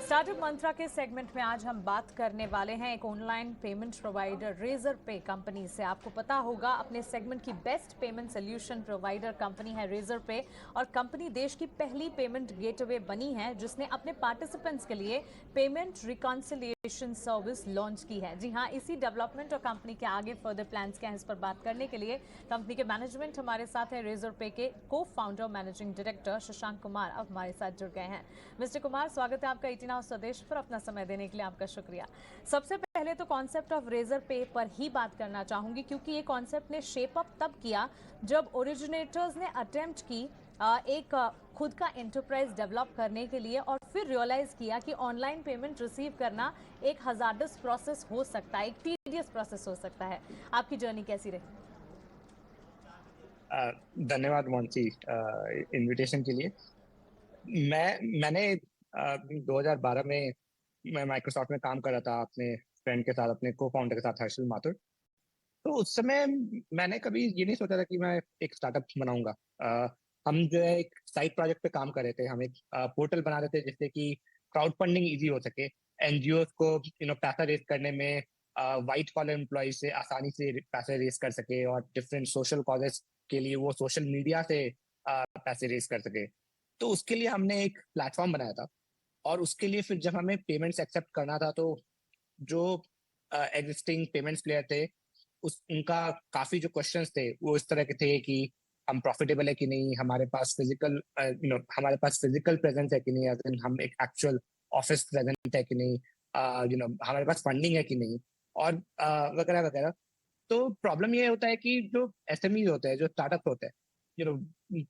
Startup मंत्रा के segment में आज हम बात करने वाले हैं एक ऑनलाइन पेमेंट प्रोवाइडर रेजर पे कंपनी से। आपको पता होगा अपने सेगमेंट की best payment solution provider company है रेजर पे, और कंपनी देश की पहली पेमेंट गेटवे बनी है जिसने अपने पार्टिसिपेंट्स के लिए पेमेंट रिकॉन्सिलिएशन सर्विस लॉन्च की है। जी हाँ, इसी डेवलपमेंट और कंपनी के आगे फर्दर प्लान्स क्या हैं इस पर बात करने के लिए कंपनी के मैनेजमेंट हमारे साथ है। रेजर पे के को founder managing director Shashank Kumar अब हमारे साथ जुड़ गए हैं। मिस्टर कुमार, स्वागत है आपका इटिना स्वदेश पर। अपना समय देने के लिए आपका शुक्रिया। सबसे पहले तो कॉन्सेप्ट ऑफ रेजर पे पर ही बात करना चाहूंगी, क्योंकि ये कॉन्सेप्ट ने शेप अप तब किया जब ओरिजिनेटर्स ने अटेम्प्ट की एक खुद का एंटरप्राइज डेवलप करने के लिए, और फिर रियलाइज किया कि ऑनलाइन पेमेंट रिसीव करना एक हजार्डस प्रोसेस हो सकता है, एक टीडियस प्रोसेस हो सकता है। आपकी जर्नी कैसी रही? धन्यवाद मोंटी, इनविटेशन के लिए। मैंने 2012 में मैं माइक्रोसॉफ्ट में काम कर रहा था अपने फ्रेंड के साथ, अपने को फाउंडर के साथ, हर्षल माथुर। तो उस समय मैंने कभी ये नहीं सोचा था कि मैं एक स्टार्टअप बनाऊंगा। हम जो है एक साइड प्रोजेक्ट पे काम कर रहे थे। हम एक पोर्टल बना रहे थे जिससे कि क्राउड फंडिंग इजी हो सके, एनजीओ को पैसा रेज करने में वाइट कॉलर एम्प्लॉय से आसानी से पैसे रेज कर सके, और डिफरेंट सोशल कॉजेस के लिए वो सोशल मीडिया से पैसे रेज कर सके। तो उसके लिए हमने एक प्लेटफॉर्म बनाया था, और उसके लिए फिर जब हमें पेमेंट्स एक्सेप्ट करना था, तो जो एग्जिस्टिंग पेमेंट्स प्लेयर थे उनका काफी जो क्वेश्चंस थे वो इस तरह के थे कि हम प्रॉफिटेबल है कि नहीं, हमारे पास फिजिकल प्रेजेंस है कि नहीं, अगर हम एक एक्चुअल ऑफिस प्रेजेंट है कि नहीं, हमारे पास फंडिंग है कि नहीं, और वगैरह वगैरह। तो प्रॉब्लम ये होता है कि जो एसएमई होते हैं, जो स्टार्टअप होते हैं,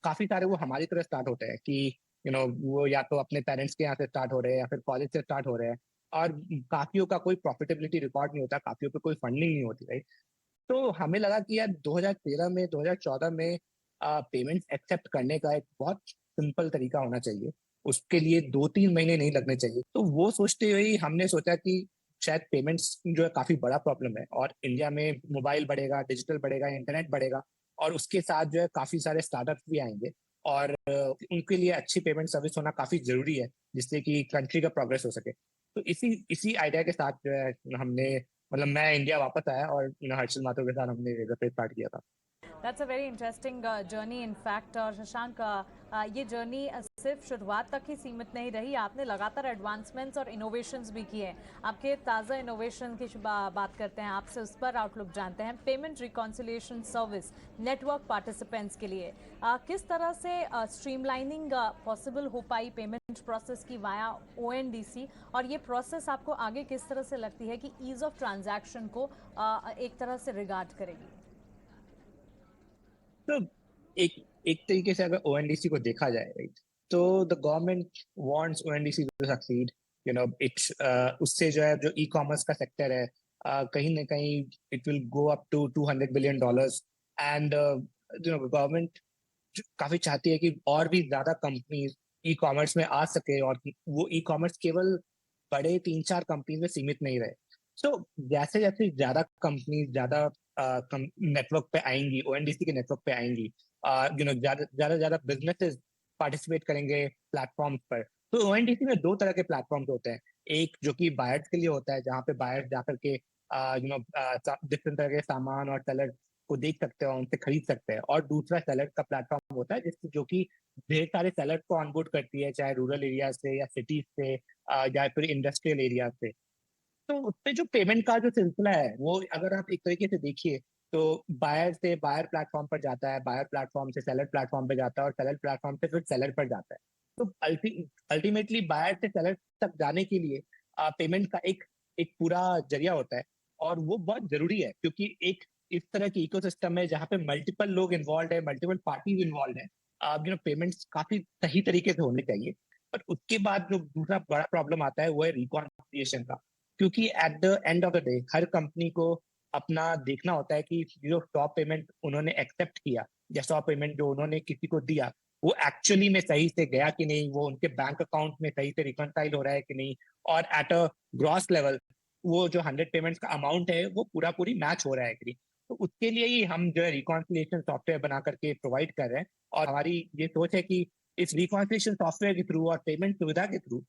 काफी सारे वो हमारी तरह स्टार्ट होते हैं कि वो या तो अपने पेरेंट्स के यहाँ से स्टार्ट हो रहे हैं या फिर कॉलेज से स्टार्ट हो रहे हैं, और काफियों का कोई प्रॉफिटेबिलिटी रिकॉर्ड नहीं होता, काफियों पे कोई फंडिंग नहीं होती, राइट। तो हमें लगा कि यार 2013 में, 2014 में पेमेंट्स एक्सेप्ट करने का एक बहुत सिंपल तरीका होना चाहिए, उसके लिए 2-3 महीने नहीं लगने चाहिए। तो वो सोचते हुए ही हमने सोचा कि शायद पेमेंट्स जो है काफी बड़ा प्रॉब्लम है, और इंडिया में मोबाइल बढ़ेगा, डिजिटल बढ़ेगा, इंटरनेट बढ़ेगा, और उसके साथ जो है काफी सारे स्टार्टअप्स भी आएंगे, और उनके लिए अच्छी पेमेंट सर्विस होना काफी जरूरी है जिससे कि कंट्री का प्रोग्रेस हो सके। तो इसी इसी आइडिया के साथ जो है हमने, मतलब मैं इंडिया वापस आया और हर्षल माथुर के साथ हमने रेजर पे स्टार्ट किया था। That's a very interesting journey in fact. और शशांक, ये जर्नी सिर्फ शुरुआत तक ही सीमित नहीं रही, आपने लगातार एडवांसमेंट्स और इनोवेशंस भी किए। आपके ताज़ा इनोवेशन की बात करते हैं, आपसे उस पर आउटलुक जानते हैं। Payment reconciliation service network participants के लिए किस तरह से स्ट्रीमलाइनिंग पॉसिबल हो पाई पेमेंट प्रोसेस की वाया ओएनडीसी, और ये प्रोसेस आपको आगे किस तरह से लगती है कि ईज ऑफ ट्रांजैक्शन को एक तरह से रिगार्ड करेगी? तो एक एक तरीके से अगर ओएनडीसी को देखा जाए, राइट, तो the government wants ONDC to succeed. It's उससे जो है, जो ई कॉमर्स का सेक्टर है, कहीं ना कहीं it will go up to $200 billion। And government काफी चाहती है कि और भी ज्यादा कंपनीज ई कॉमर्स में आ सके, और वो ई कॉमर्स केवल बड़े 3-4 कंपनीज में सीमित नहीं रहे। सो जैसे जैसे ज्यादा कंपनीज ज्यादा नेटवर्क पे आएंगी, ओएनडीसी के नेटवर्क पे आएंगी, ज्यादा ज्यादा ज्यादा बिजनेसेस पार्टिसिपेट करेंगे प्लेटफॉर्म्स पर। तो ओएनडीसी में दो तरह के प्लेटफॉर्म्स होते हैं। एक जो कि बायर्स के लिए होता है, जहाँ पे बायर्स जाकर के डिफरेंट तरह के सामान और सेलर को देख सकते हैं और उनसे खरीद सकते हैं। और दूसरा सेलर का प्लेटफॉर्म होता है जिससे, जो कि ढेर सारे सेलर को ऑनबोर्ड करती है, चाहे रूरल एरिया से या सिटीज से, या फिर इंडस्ट्रियल एरिया से। तो उसपे जो पेमेंट का जो सिलसिला है, वो अगर आप एक तरीके से देखिए, तो बायर से बायर प्लेटफॉर्म पर जाता है, बायर प्लेटफॉर्म से सेलर प्लेटफॉर्म पर जाता है, और सेलर प्लेटफॉर्म से फिर सेलर पर जाता है। तो अल्टीमेटली बायर से सेलर तक जाने के लिए पेमेंट का एक एक पूरा जरिया होता है, और वो बहुत जरूरी है, क्योंकि एक इस तरह की इकोसिस्टम है जहाँ पे मल्टीपल लोग इन्वॉल्व है, मल्टीपल पार्टीज इन्वॉल्व है। पेमेंट्स काफी सही तरीके से होने चाहिए। पर उसके बाद जो दूसरा बड़ा प्रॉब्लम आता है वो है रिकॉन्सिलिएशन का, क्योंकि at the end of the day her company को अपना देखना होता है कि जो स्टॉप पेमेंट उन्होंने एक्सेप्ट किया, या स्टॉप पेमेंट जो उन्होंने किसी को दिया, वो एक्चुअली में सही से गया कि नहीं, वो उनके बैंक अकाउंट में सही से रिकॉन्साइल हो रहा है कि नहीं, और एट अ ग्रॉस लेवल वो जो 100 पेमेंट्स का अमाउंट है वो पूरा पूरी मैच हो रहा है कि नहीं। तो उसके लिए ही हम जो है रिकॉन्सिलिएशन सॉफ्टवेयर बना करके प्रोवाइड कर रहे हैं, और हमारी ये सोच है कि इस रिकॉन्सिलिएशन सॉफ्टवेयर के थ्रू और पेमेंट सुविधा के थ्रू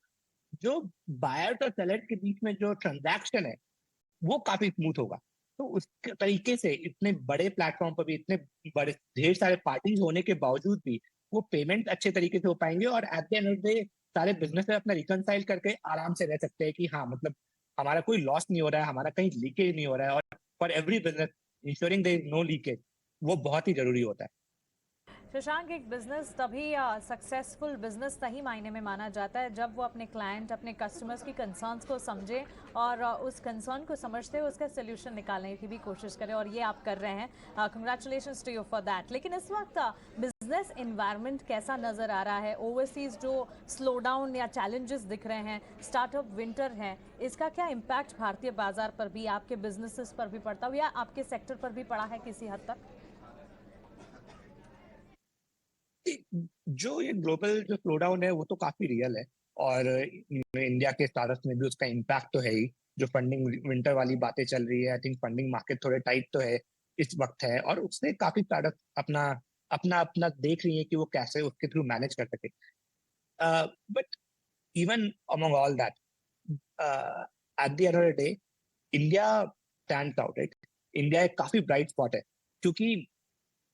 जो बायर्स और सेलर्स के बीच में जो ट्रांजैक्शन है वो काफी स्मूथ होगा। तो उस तरीके से इतने बड़े प्लेटफॉर्म पर भी इतने बड़े ढेर सारे पार्टीज होने के बावजूद भी वो पेमेंट अच्छे तरीके से हो पाएंगे, और at the end of the day सारे बिजनेस अपना रिकनसाइल करके आराम से रह सकते हैं कि हाँ मतलब हमारा कोई लॉस नहीं हो रहा है, हमारा कहीं लीकेज नहीं हो रहा है, और for every business ensuring there is no leakage वो बहुत ही जरूरी होता है। शशांक, एक बिजनेस तभी सक्सेसफुल बिजनेस तभी मायने में माना जाता है जब वो अपने क्लाइंट, अपने कस्टमर्स की कंसर्न्स को समझे और उस कंसर्न को समझते हुए उसका सोल्यूशन निकालने की भी कोशिश करे, और ये आप कर रहे हैं। Congratulations to you for that. लेकिन इस वक्त बिजनेस इन्वायरमेंट कैसा नजर आ रहा है? ओवरसीज जो स्लो डाउन या चैलेंजेस दिख रहे हैं, स्टार्टअप विंटर है, इसका क्या इम्पैक्ट भारतीय बाजार पर भी, आपके बिजनेसेस पर भी पड़ता हो या आपके सेक्टर पर भी पड़ा है किसी हद तक? जो ये ग्लोबल जो स्लो डाउन है वो तो काफी रियल है, और इंडिया के स्टार्टअप्स में भी उसका इम्पैक्ट तो है ही। जो फंडिंग विंटर वाली बातें चल रही है, आई थिंक फंडिंग मार्केट थोड़े टाइट तो है इस वक्त है, और उससे काफी स्टार्टअप अपना अपना अपना देख रही है कि वो कैसे उसके थ्रू मैनेज कर सके। But even among all that, at the end of the day India stands out, right. India एक काफी ब्राइट स्पॉट है, क्योंकि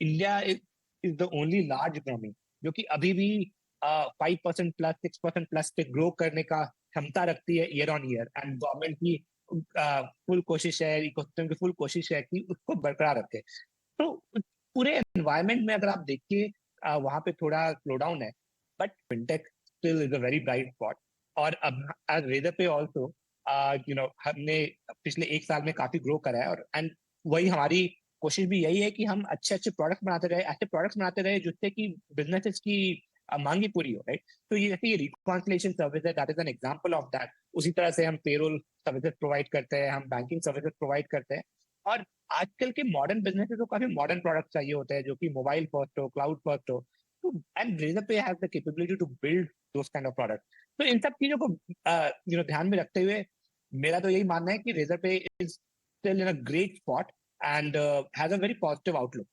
India is the only large economy जो कि अभी भी 5% प्लस 6% प्लस पे ग्रो करने का क्षमता रखती है year on year, and government की फुल कोशिश है, इकोसिस्टम की फुल कोशिश है कि उसको बरकरार रखे। तो पूरे एनवायरनमेंट में अगर आप देखिए वहां पे थोड़ा स्लो डाउन है, but fintech still is a very bright spot. और अब एज रेजर पे ऑल्सो हमने पिछले एक साल में काफी ग्रो करा है, और एंड वही हमारी कोशिश भी यही है कि हम अच्छे अच्छे प्रोडक्ट्स बनाते रहे, ऐसे प्रोडक्ट्स बनाते रहे जिससे कि बिजनेसेस की मांग ही पूरी हो, राइट। तो ये जैसे ये रिकॉन्सिलेशन सर्विस है, that is an example of that. उसी तरह से हम पेरोल सर्विसेज प्रोवाइड करते हैं, हम बैंकिंग सर्विसेज प्रोवाइड करते हैं, और आजकल के मॉडर्न बिजनेसेस को काफी मॉडर्न प्रोडक्ट चाहिए होते हैं जो कि मोबाइल फर्स्ट हो, क्लाउड फर्स्ट हो। तो and Razorpay has the capability to build those kind of product. तो इन सब चीजों को ध्यान में रखते हुए मेरा तो यही मानना है कि रेजर पे is still in a great spot and has a very positive outlook,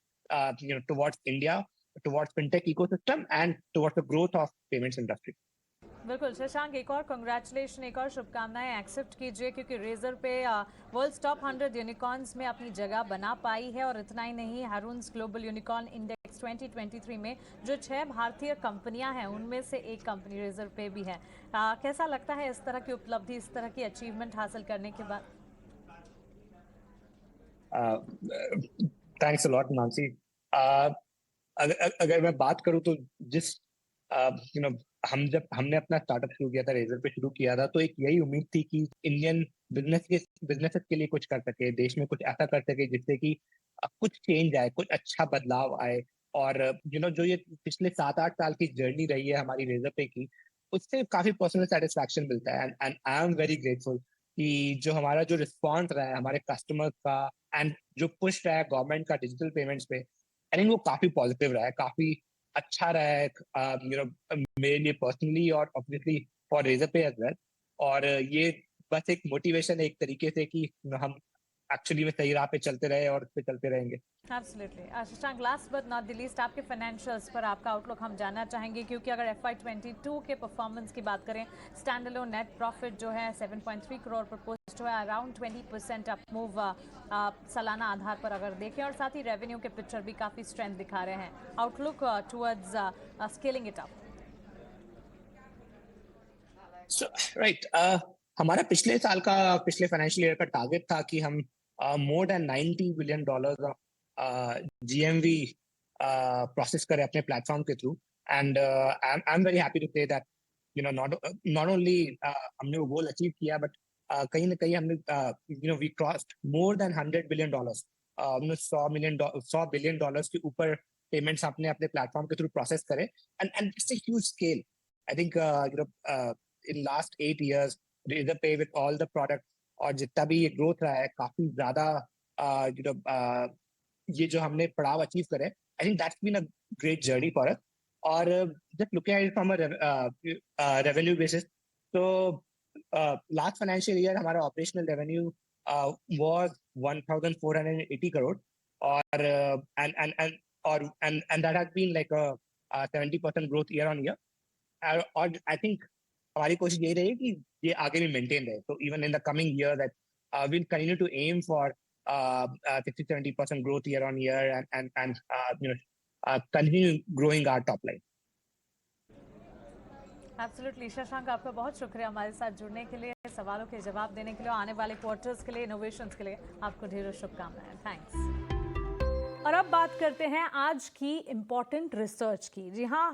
towards India, towards fintech ecosystem, and towards the growth of payments industry. बिल्कुल शशांक, एक और कंग्रेचुलेशन, एक और शुभकामनाएं एक्सेप्ट कीजिए, क्योंकि रेजर पे वर्ल्ड्स टॉप 100 यूनिकॉर्न्स में अपनी जगह बना पाई है। और इतना ही नहीं, हारून्स ग्लोबल यूनिकॉर्न इंडेक्स 2023 में जो 6 भारतीय कंपनियां हैं उनमें से एक कंपनी रेजर पे भी है। कैसा लगता है इस तरह की उपलब्धि, इस तरह की अचीवमेंट हासिल करने के बाद? uh, Thanks a lot, Nancy. अगर मैं बात करूं तो जिस यू नो जब हमने अपना स्टार्टअप शुरू किया था, रेजर पे शुरू किया था, तो एक यही उम्मीद थी कि इंडियन बिजनेसेस के लिए कुछ कर सके, देश में कुछ ऐसा कर सके जिससे कि कुछ चेंज आए, कुछ अच्छा बदलाव आए। और जो ये पिछले 7-8 साल की जर्नी रही है हमारी रेजर पे की, उससे काफी पर्सनल सेटिस्फैक्शन मिलता है, and I am very grateful कि जो हमारा जो रिस्पॉन्स रहा है हमारे कस्टमर्स का, एंड जो पुश रहा है गवर्नमेंट का डिजिटल पेमेंट्स पे, आई थिंक वो काफी पॉजिटिव रहा है, काफी अच्छा रहा है मेरे लिए पर्सनली, और ऑब्वियसली फॉर रेजर पे एज वेल। और ये बस एक मोटिवेशन है एक तरीके से कि हम एक्चुअली में सही राह पे चलते रहे और उस पे चलते रहेंगे। Absolutely. Shashank, last but not the least, आपके फाइनेंशियल्स पर आपका आउटलुक हम जानना चाहेंगे, क्योंकि अगर FY22 के परफॉर्मेंस की बात करें, स्टैंड अलोन नेट प्रॉफिट जो है 7.3 करोड़ पर पोस्ट हुआ है, अराउंड 20% अप मूव सालाना आधार पर अगर देखें, और साथ ही रेवेन्यू के पिक्चर भी काफ़ी स्ट्रेंथ दिखा रहे हैं। Outlook towards scaling it up? Right, हमारा पिछले फाइनेंशियल ईयर का टारगेट था कि हम more than $90 billion GMV process करें अपने प्लेटफॉर्म के थ्रू। And I am very happy to say that not only हमने वो गोल अचीव किया, बट कहीं ना कहीं हमने we crossed more than $100 billion। हमने $100 बिलियन के ऊपर पेमेंट्स आपने अपने प्लेटफॉर्म के थ्रू प्रोसेस करे, and it's a huge scale. I think in last 8 years, Razor Pay with all the products और जितना भी ये ग्रोथ रहा है, काफी ज्यादा ये जो हमने पड़ाव अचीव करे, I think that's been a great journey for us. और just looking at it from a revenue basis, तो लास्ट फाइनेंशियल ईयर हमारा ऑपरेशनल रेवेन्यू वाज 1480 करोड़, और and that has been like a 70% growth year on year. और I think हमारी कोशिश यही रहेगी कि ये आगे भी मेंटेन रहे. तो even in the coming year that we'll continue to aim for 60-70% growth year on year, and continue growing our top line. Absolutely Shashank, आपका बहुत शुक्रिया हमारे साथ जुड़ने के लिए, सवालों के जवाब देने के लिए, आने वाले क्वार्टर्स के लिए, इनोवेशंस के लिए आपको ढेरों शुभकामनाएं. थैंक्स. और अब बात करते हैं आज की इम्पोर्टेंट रिसर्च की. जी हाँ,